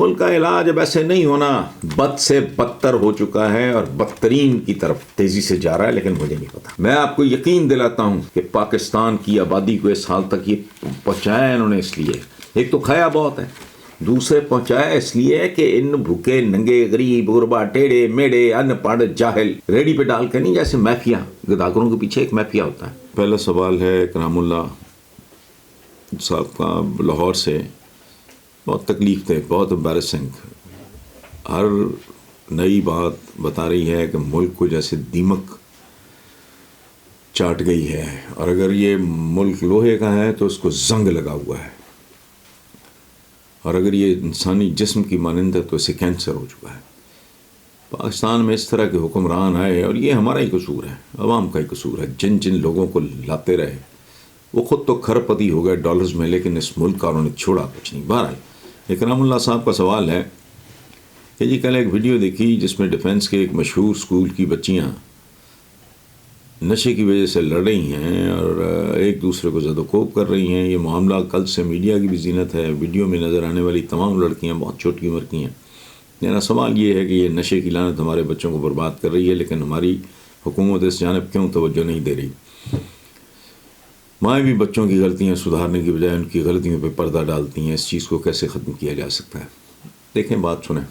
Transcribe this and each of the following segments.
ملک کا علاج اب ایسے نہیں ہونا، بد سے بدتر ہو چکا ہے اور بدترین کی طرف تیزی سے جا رہا ہے، لیکن مجھے نہیں پتا۔ میں آپ کو یقین دلاتا ہوں کہ پاکستان کی آبادی کو اس حال تک یہ پہنچایا انہوں نے اس لیے، ایک تو کھایا بہت ہے، دوسرے پہنچایا اس لیے کہ ان بھوکے ننگے غریب غربا ٹیڑے میڑے ان پڑھ جاہل ریڈی پہ ڈال کے نہیں، جیسے مافیا گداگروں کے پیچھے ایک مافیا ہوتا ہے۔ پہلا سوال ہے کرام اللہ صاحب کا لاہور سے، بہت تکلیف دہ، بہت امبیرسنگ، ہر نئی بات بتا رہی ہے کہ ملک کو جیسے دیمک چاٹ گئی ہے، اور اگر یہ ملک لوہے کا ہے تو اس کو زنگ لگا ہوا ہے، اور اگر یہ انسانی جسم کی مانند ہے تو اسے کینسر ہو چکا ہے۔ پاکستان میں اس طرح کے حکمران آئے، اور یہ ہمارا ہی قصور ہے، عوام کا ہی قصور ہے، جن جن لوگوں کو لاتے رہے وہ خود تو کھرب پتی ہو گئے ڈالرز میں، لیکن اس ملک کا انہوں نے چھوڑا کچھ نہیں۔ بہرحال اکرام اللہ صاحب کا سوال ہے کہ جی کل ایک ویڈیو دیکھی جس میں ڈیفنس کے ایک مشہور اسکول کی بچیاں نشے کی وجہ سے لڑ رہی ہیں اور ایک دوسرے کو زد و کوب کر رہی ہیں۔ یہ معاملہ کل سے میڈیا کی بھی زینت ہے، ویڈیو میں نظر آنے والی تمام لڑکیاں بہت چھوٹی عمر کی ہیں۔ میرا سوال یہ ہے کہ یہ نشے کی لعنت ہمارے بچوں کو برباد کر رہی ہے، لیکن ہماری حکومت اس جانب کیوں توجہ نہیں دے رہی؟ مائیں بھی بچوں کی غلطیاں سدھارنے کی بجائے ان کی غلطیوں پہ پردہ ڈالتی ہیں۔ اس چیز کو کیسے ختم کیا جا سکتا ہے؟ دیکھیں، بات سنیں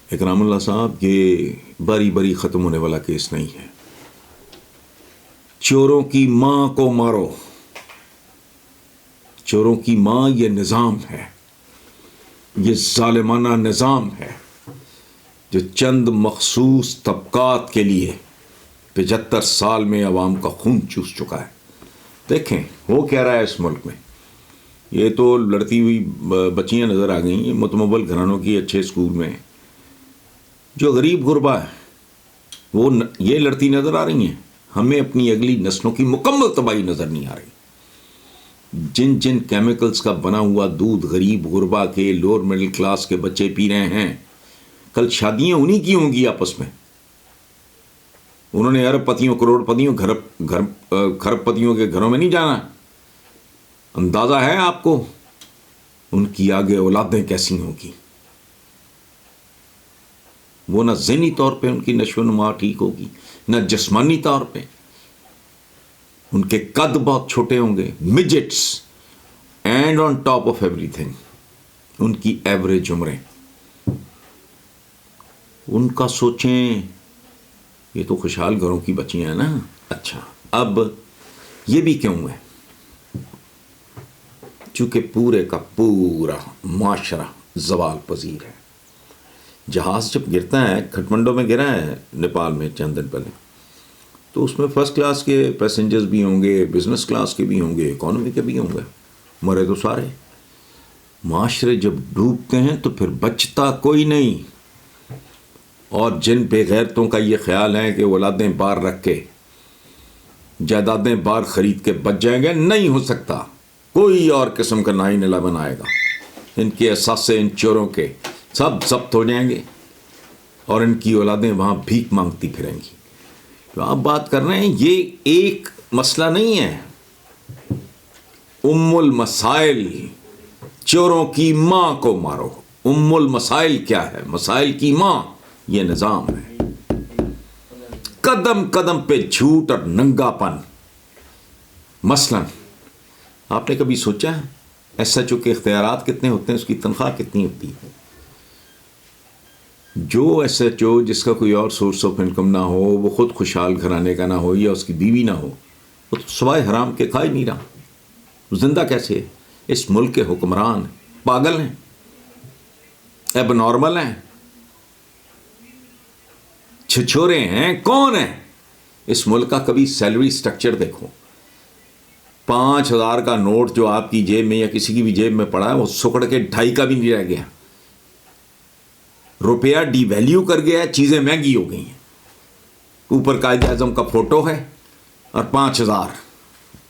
اکرام اللہ صاحب، یہ باری باری ختم ہونے والا کیس نہیں ہے۔ چوروں کی ماں کو مارو، چوروں کی ماں یہ نظام ہے، یہ ظالمانہ نظام ہے جو چند مخصوص طبقات کے لیے 75 سال میں عوام کا خون چوس چکا ہے۔ دیکھیں وہ کیا رہا ہے اس ملک میں۔ یہ تو لڑتی ہوئی بچیاں نظر آ گئیں، یہ متمول گھرانوں کی اچھے اسکول میں، جو غریب غربا ہے وہ یہ لڑتی نظر آ رہی ہیں۔ ہمیں اپنی اگلی نسلوں کی مکمل تباہی نظر نہیں آ رہی۔ جن جن کیمیکلز کا بنا ہوا دودھ غریب غربا کے لوور مڈل کلاس کے بچے پی رہے ہیں، کل شادیاں انہی کی ہوں گی آپس میں۔ انہوں نے ارب پتیوں کروڑ پتیوں کھرب پتیوں کے گھروں میں نہیں جانا۔ اندازہ ہے آپ کو ان کی آگے اولادیں کیسی ہوں گی؟ وہ نہ ذہنی طور پہ ان کی نشو و نما ٹھیک ہوگی، نہ جسمانی طور پہ۔ ان کے قد بہت چھوٹے ہوں گے، مڈجٹس، اینڈ آن ٹاپ آف ایوری تھنگ ان کی ایوریج عمریں۔ ان کا سوچیں، یہ تو خوشحال گھروں کی بچیاں ہیں نا۔ اچھا، اب یہ بھی کیوں ہے؟ چونکہ پورے کا پورا معاشرہ زوال پذیر ہے۔ جہاز جب گرتا ہے، کھٹمنڈو میں گرا ہے نیپال میں چند دن پہلے، تو اس میں فرسٹ کلاس کے پیسنجرز بھی ہوں گے، بزنس کلاس کے بھی ہوں گے، اکانومی کے بھی ہوں گے، مرے تو سارے۔ معاشرے جب ڈوبتے ہیں تو پھر بچتا کوئی نہیں۔ اور جن بے غیرتوں کا یہ خیال ہے کہ اولادیں بار رکھ کے جائیدادیں بار خرید کے بچ جائیں گے، نہیں ہو سکتا۔ کوئی اور قسم کا 9/11 آئے گا، ان کے اثاثے ان چوروں کے سب ضبط ہو جائیں گے اور ان کی اولادیں وہاں بھیک مانگتی پھریں گی۔ تو آپ بات کر رہے ہیں، یہ ایک مسئلہ نہیں ہے۔ ام المسائل، چوروں کی ماں کو مارو۔ ام المسائل کیا ہے؟ مسائل کی ماں یہ نظام ہے۔ قدم قدم پہ جھوٹ اور ننگا پن۔ مثلا آپ نے کبھی سوچا ہے ایس ایچ او کے اختیارات کتنے ہوتے ہیں، اس کی تنخواہ کتنی ہوتی ہے؟ جو ایس ایچ او جس کا کوئی اور سورس آف انکم نہ ہو، وہ خود خوشحال گھرانے کا نہ ہو یا اس کی بیوی نہ ہو، وہ تو سوائے حرام کے کھا ہی نہیں رہا۔ زندہ کیسے ہے؟ اس ملک کے حکمران پاگل ہیں، ایب نارمل ہیں، چھچورے ہیں، کون ہیں؟ اس ملک کا کبھی سیلری سٹرکچر دیکھو۔ 5,000 کا نوٹ جو آپ کی جیب میں یا کسی کی بھی جیب میں پڑا ہے، وہ سکڑ کے 2.5 کا بھی نہیں رہ گیا۔ روپیہ ڈی ویلیو کر گیا، چیزیں مہنگی ہو گئی ہیں۔ اوپر قائد اعظم کا فوٹو ہے اور 5,000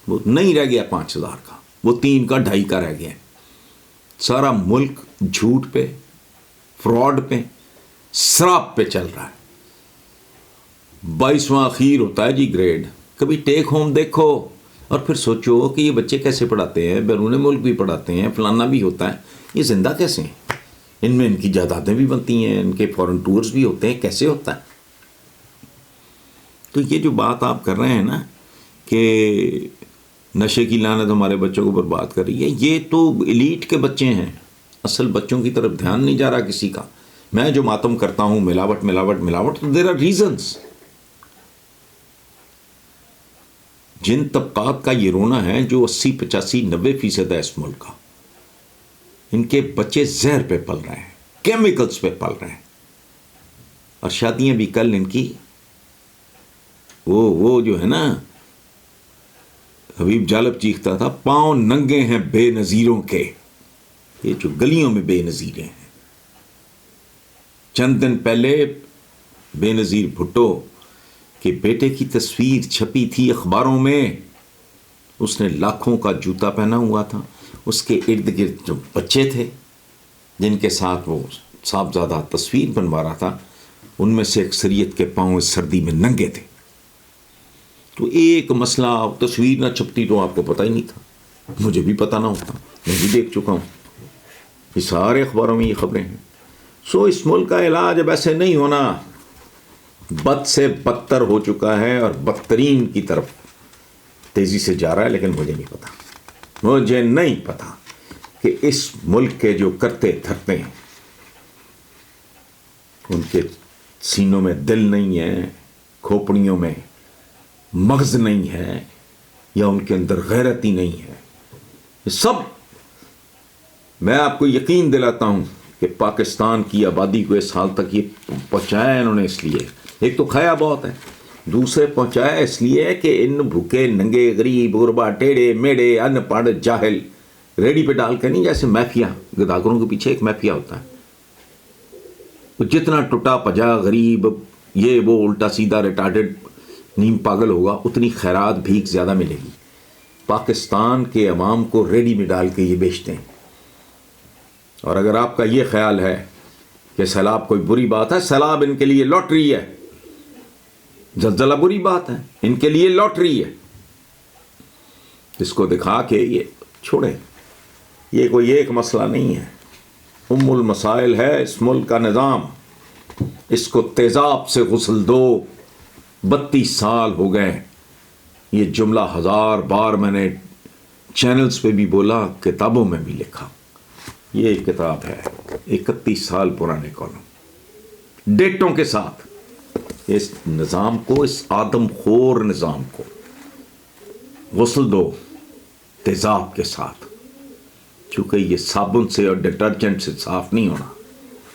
وہ نہیں رہ گیا، 5,000 کا وہ 3 کا 2.5 کا رہ گیا۔ سارا ملک جھوٹ پہ، فراڈ پہ، سراب پہ چل رہا ہے۔ 22واں اخیر ہوتا ہے جی گریڈ، کبھی ٹیک ہوم دیکھو اور پھر سوچو کہ یہ بچے کیسے پڑھاتے ہیں، بیرون ملک بھی پڑھاتے ہیں، فلانا بھی ہوتا ہے، یہ زندہ کیسے ہیں؟ ان میں ان کی جائیدادیں بھی بنتی ہیں، ان کے فورن ٹورز بھی ہوتے ہیں، کیسے ہوتا ہے؟ تو یہ جو بات آپ کر رہے ہیں نا کہ نشے کی لعنت ہمارے بچوں کو برباد کر رہی ہے، یہ تو ایلیٹ کے بچے ہیں، اصل بچوں کی طرف دھیان نہیں جا رہا کسی کا. میں جو ماتم کرتا ہوں ملاوٹ ملاوٹ ملاوٹ، تو دیر آر ریزنس. جن طبقات کا یہ رونا ہے جو 80 85 90% ہے اس ملک کا، ان کے بچے زہر پہ پل رہے ہیں، کیمیکلز پہ پل رہے ہیں، اور شادیاں بھی کل ان کی وہ جو ہے نا، حبیب جالب چیختا تھا پاؤں ننگے ہیں بے نظیروں کے. یہ جو گلیوں میں بے نظیریں ہیں. چند دن پہلے بے نظیر بھٹو کے بیٹے کی تصویر چھپی تھی اخباروں میں، اس نے لاکھوں کا جوتا پہنا ہوا تھا، اس کے ارد گرد جو بچے تھے جن کے ساتھ وہ صاحبزادہ تصویر بنوا رہا تھا، ان میں سے اکثریت کے پاؤں اس سردی میں ننگے تھے. تو ایک مسئلہ، تصویر نہ چھپتی تو آپ کو پتہ ہی نہیں تھا، مجھے بھی پتہ نہ ہوتا، میں بھی دیکھ چکا ہوں، یہ سارے اخباروں میں یہ خبریں ہیں. سو اس ملک کا علاج اب ایسے نہیں ہونا، بد سے بدتر ہو چکا ہے اور بدترین کی طرف تیزی سے جا رہا ہے. لیکن مجھے نہیں پتا کہ اس ملک کے جو کرتے دھرتے ہیں ان کے سینوں میں دل نہیں ہے، کھوپڑیوں میں مغز نہیں ہے، یا ان کے اندر غیرت ہی نہیں ہے. یہ سب میں آپ کو یقین دلاتا ہوں کہ پاکستان کی آبادی کو اس حال تک یہ پہنچایا انہوں نے اس لیے، ایک تو کھایا بہت ہے، دوسرے پہنچایا اس لیے کہ ان بھوکے ننگے غریب غربا ٹیڑے میڑے ان پڑھ جاہل ریڈی پہ ڈال کے نہیں، جیسے مافیا گداگروں کے پیچھے ایک مافیا ہوتا ہے، تو جتنا ٹوٹا پجا غریب یہ وہ الٹا سیدھا ریٹارڈڈ نیم پاگل ہوگا، اتنی خیرات بھیک زیادہ ملے گی. پاکستان کے عوام کو ریڈی میں ڈال کے یہ بیچتے ہیں. اور اگر آپ کا یہ خیال ہے کہ سیلاب کوئی بری بات ہے، سیلاب ان کے لیے لاٹری ہے. زلزلہ بری بات ہے، ان کے لیے لاٹری ہے. اس کو دکھا کے یہ چھوڑیں، یہ کوئی ایک مسئلہ نہیں ہے، ام المسائل ہے اس ملک کا نظام. اس کو تیزاب سے غسل دو. 32 سال ہو گئے، یہ جملہ 1000 بار میں نے چینلز پہ بھی بولا، کتابوں میں بھی لکھا. یہ ایک کتاب ہے 31 سال پرانے کالم ڈیٹوں کے ساتھ. اس نظام کو، اس آدم خور نظام کو غسل دو تیزاب کے ساتھ، کیونکہ یہ صابن سے اور ڈٹرجنٹ سے صاف نہیں ہونا.